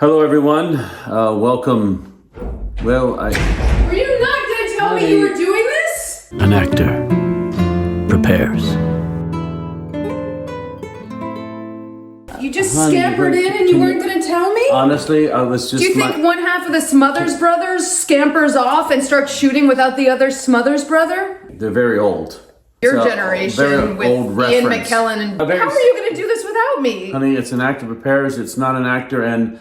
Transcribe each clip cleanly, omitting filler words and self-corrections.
Hello, everyone. Welcome. Well, Were you not going to tell me you were doing this? An actor prepares. You just scampered in and you weren't going to tell me? Honestly, I was just... Do you think one half of the Smothers Brothers scampers off and starts shooting without the other Smothers brother? They're very old. Your generation with Ian McKellen. And how are you going to do this without me? Honey, it's an actor prepares. It's not an actor and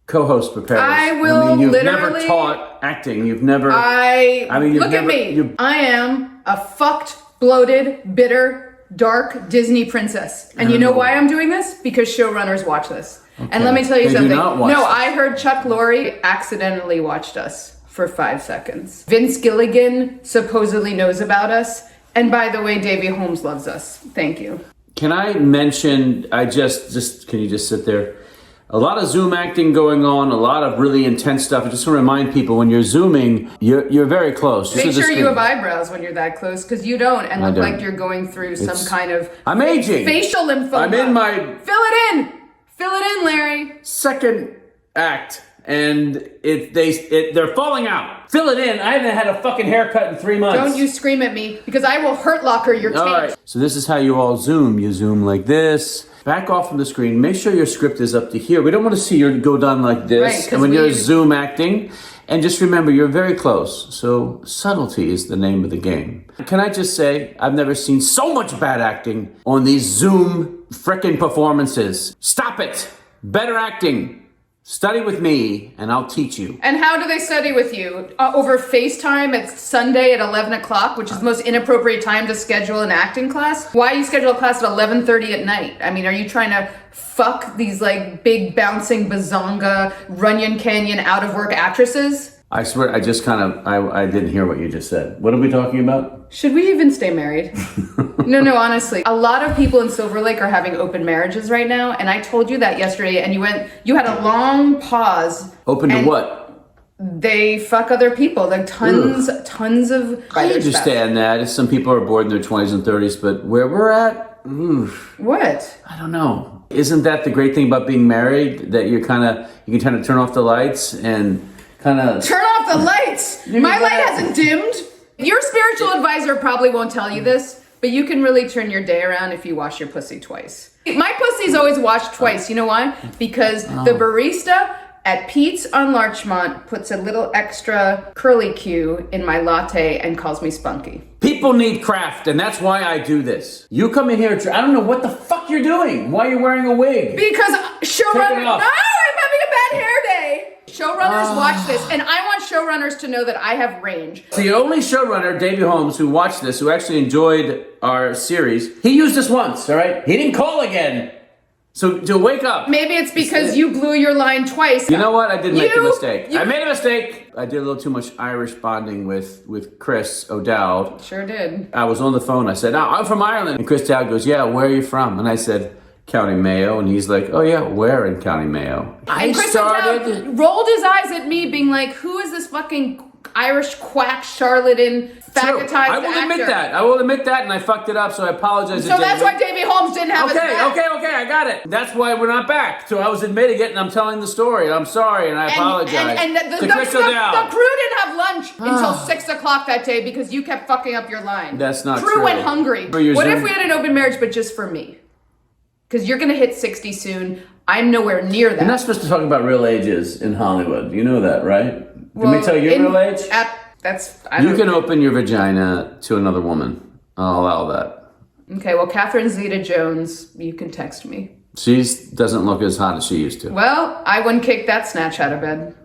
co-host prepares. You've never taught acting. You've never... Look at me. I am a fucked, bloated, bitter, dark Disney princess. And you know why I'm doing this? Because showrunners watch this. Okay. And let me tell you something. I heard Chuck Lorre accidentally watched us for 5 seconds. Vince Gilligan supposedly knows about us. And by the way, Davey Holmes loves us. Thank you. Can I mention, can you just sit there? A lot of Zoom acting going on, a lot of really intense stuff. I just want to remind people, when you're Zooming, you're very close. Make sure you have eyebrows when you're that close, because you don't, and look like you're going through some kind of... I'm aging. Facial lymphoma. I'm in my... Fill it in, Larry. Second act, and they're falling out. Fill it in. I haven't had a fucking haircut in 3 months. Don't you scream at me, because I will hurt locker your tape. All right. So this is how you all Zoom. You Zoom like this. Back off from the screen. Make sure your script is up to here. We don't want to see you go down like this. Right, and when you're Zoom acting, and just remember, you're very close. So subtlety is the name of the game. Can I just say, I've never seen so much bad acting on these Zoom frickin' performances. Stop it. Better acting. Study with me, and I'll teach you. And how do they study with you? Over FaceTime at Sunday at 11 o'clock, which is the most inappropriate time to schedule an acting class? Why you schedule a class at 11:30 at night? I mean, are you trying to fuck these like big bouncing bazonga Runyon Canyon out of work actresses? I swear, I didn't hear what you just said. What are we talking about? Should we even stay married? No, honestly. A lot of people in Silver Lake are having open marriages right now, and I told you that yesterday, and you had a long pause. Open to what? They fuck other people. Like tons of... I understand that. If some people are bored in their 20s and 30s, but where we're at... What? I don't know. Isn't that the great thing about being married? That you can kind of turn off the lights and... Turn off the lights! My light hasn't dimmed! Your spiritual advisor probably won't tell you this, but you can really turn your day around if you wash your pussy twice. My pussy's always washed twice. You know why? Because the barista at Pete's on Larchmont puts a little extra curly Q in my latte and calls me spunky. People need craft, and that's why I do this. You come in here, I don't know what the fuck you're doing. Why are you wearing a wig? Because showrunner... No, I'm having a bad hair day. Showrunners watch this, and I want showrunners to know that I have range. The only showrunner, Davey Holmes, who watched this, who actually enjoyed our series, he used this once, all right? He didn't call again. So wake up. Maybe it's because you blew your line twice. You know what? I did make a mistake. I made a mistake. I did a little too much Irish bonding with Chris O'Dowd. Sure did. I was on the phone. I said, I'm from Ireland. And Chris O'Dowd goes, yeah, where are you from? And I said, County Mayo. And he's like, oh yeah, where in County Mayo? And Chris O'Dowd rolled his eyes at me being like, who is this fucking Irish quack charlatan faggotized actor? I will admit that, and I fucked it up, so I apologize. So that's why Davey Holmes didn't have his back. Okay, I got it. That's why we're not back. So I was admitting it, and I'm telling the story. I'm sorry, and I apologize. And the crew didn't have lunch until 6 o'clock that day because you kept fucking up your line. That's not true. Crew went hungry. What if we had an open marriage, but just for me? Because you're going to hit 60 soon. I'm nowhere near that. You're not supposed to talk about real ages in Hollywood. You know that, right? Let me tell you your real age? You can open your vagina to another woman. I'll allow that. Okay, well, Catherine Zeta Jones, you can text me. She doesn't look as hot as she used to. Well, I wouldn't kick that snatch out of bed.